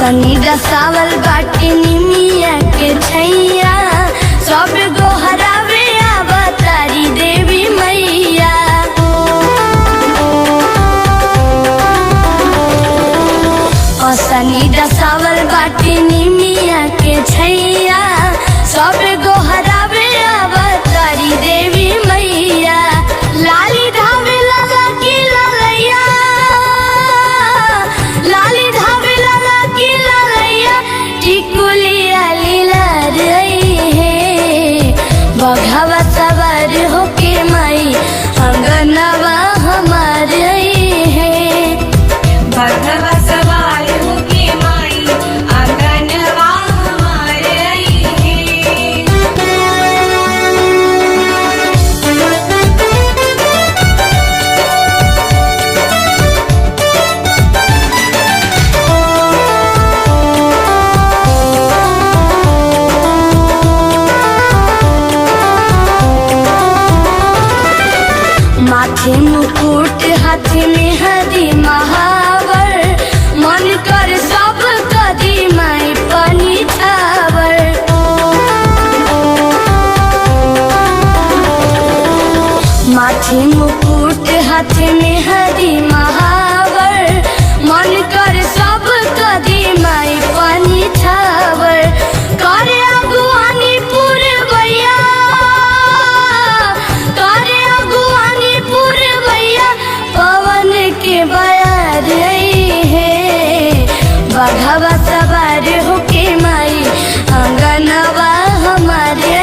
सनी रसावल बाटे निमिया के छैया सब गोहरावे अवतारी देवी मैया। सनी रसावल बाटे निमिया के छैया सब गोहरावे अवतारी देवी मैया। लाली धावे लाला की ललैया, लाली धावे लाला की ललैया, टिकुलिया लीला रही है। बघावा सवार होके माई अंगनवा हमार है। बघवा सवार होके माई आंगनवा हमार है। माथे मुकुट हाथ में हदी महावर, मन कर सब कदी माई पानी छावर। माथे मुकुट हाथ में हदी महावर, मन कर सब कदी माई पानी छावर। करे अगुवानी पुरवैया, करे अगुवानी पुरवैया, पवन के बयार है। बघवा सवार होके माई अंगनवा हमारे